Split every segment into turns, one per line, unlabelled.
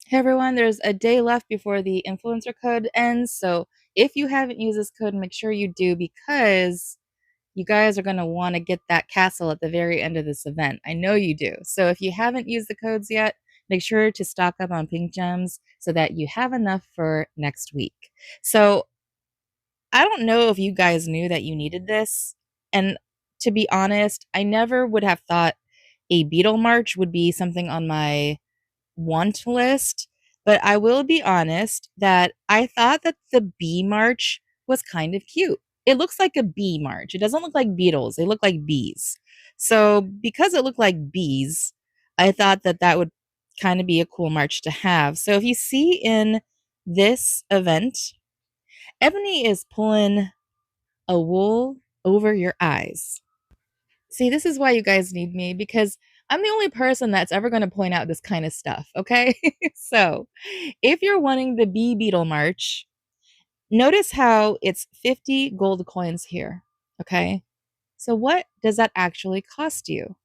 Hey everyone, there's a day left before the influencer code ends. So if you haven't used this code, make sure you do because you guys are going to want to get that castle at the very end of this event. I know you do. So if you haven't used the codes yet, make sure to stock up on pink gems so that you have enough for next week. So I don't know if you guys knew that you needed this. And to be honest, I never would have thought a Beetle March would be something on my want list, but I will be honest that I thought that the bee march was kind of cute. It looks like a bee march. It doesn't look like beetles, they look like bees. So, because it looked like bees, I thought that that would kind of be a cool march to have. So, if you see in this event, Evony is pulling a wool over your eyes. See, this is why you guys need me because I'm the only person that's ever going to point out this kind of stuff, okay? So, if you're wanting the Bee Beetle March, notice how it's 50 gold coins here, okay? So, what does that actually cost you?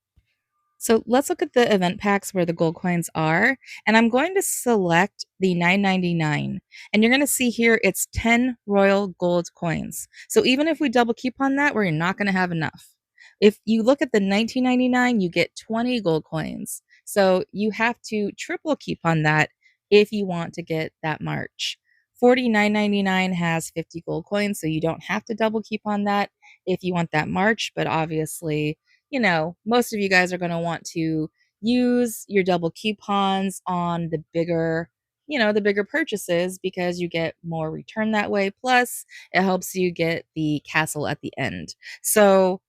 So let's look at the event packs where the gold coins are. And I'm going to select the 9.99. And you're going to see here it's 10 royal gold coins. So even if we double coupon that, we're not going to have enough. If you look at the 19.99, you get 20 gold coins. So you have to triple coupon that if you want to get that March. 49.99 has 50 gold coins, so you don't have to double coupon that if you want that March, but obviously most of you guys are going to want to use your double coupons on the bigger purchases because you get more return that way. Plus, it helps you get the castle at the end. So,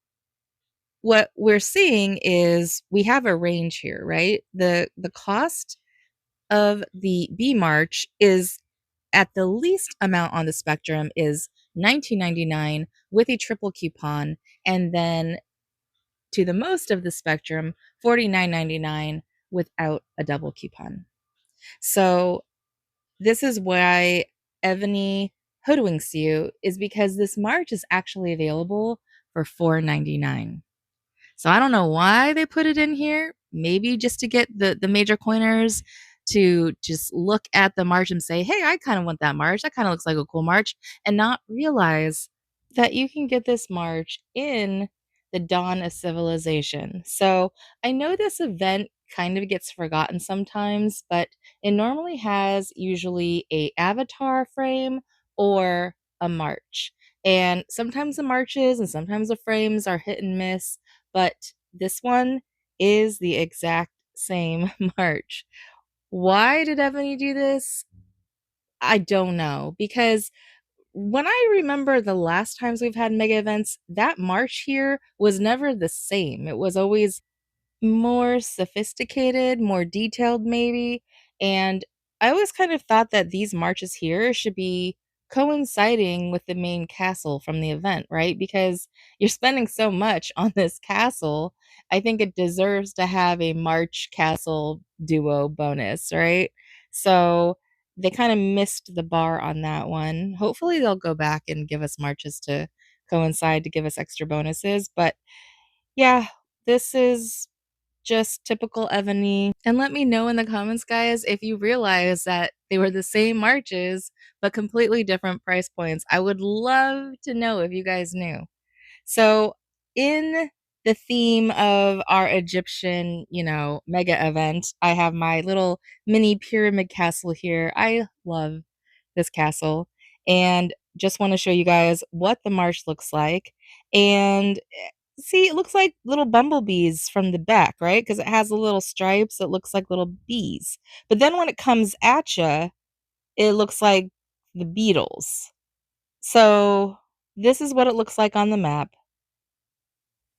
what we're seeing is we have a range here, right? The cost of the B March is at the least amount on the spectrum is 19.99 with a triple coupon, and then to the most of the spectrum, 49.99 without a double coupon. So this is why Evony hoodwinks you is because this March is actually available for 4.99. So I don't know why they put it in here. Maybe just to get the major coiners to just look at the March and say, hey, I kind of want that March. That kind of looks like a cool March, and not realize that you can get this March in the dawn of civilization. So I know this event kind of gets forgotten sometimes, but it normally has usually a avatar frame or a march. And sometimes the marches and sometimes the frames are hit and miss, but this one is the exact same march. Why did Ebony do this? I don't know because when I remember the last times we've had mega events, that march here was never the same. It was always more sophisticated, more detailed, maybe. And I always kind of thought that these marches here should be coinciding with the main castle from the event, right? Because you're spending so much on this castle. I think it deserves to have a March Castle duo bonus, right? So they kind of missed the bar on that one. Hopefully, they'll go back and give us marches to coincide to give us extra bonuses. But yeah, this is just typical Evany. And let me know in the comments, guys, if you realize that they were the same marches, but completely different price points. I would love to know if you guys knew. So, in the theme of our Egyptian, mega event, I have my little mini pyramid castle here. I love this castle and just want to show you guys what the marsh looks like. And see, it looks like little bumblebees from the back, right? Because it has the little stripes. It looks like little bees. But then when it comes at you, it looks like the beetles. So this is what it looks like on the map.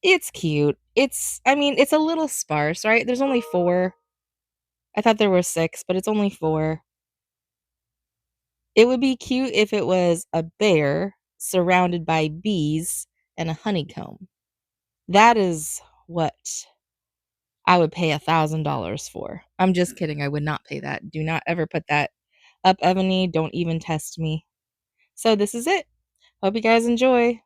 It's cute. It's a little sparse, right? There's only 4. I thought there were 6, but it's only 4. It would be cute if it was a bear surrounded by bees and a honeycomb. That is what I would pay $1,000 for. I'm just kidding. I would not pay that. Do not ever put that up, Evany. Don't even test me. So this is it. Hope you guys enjoy.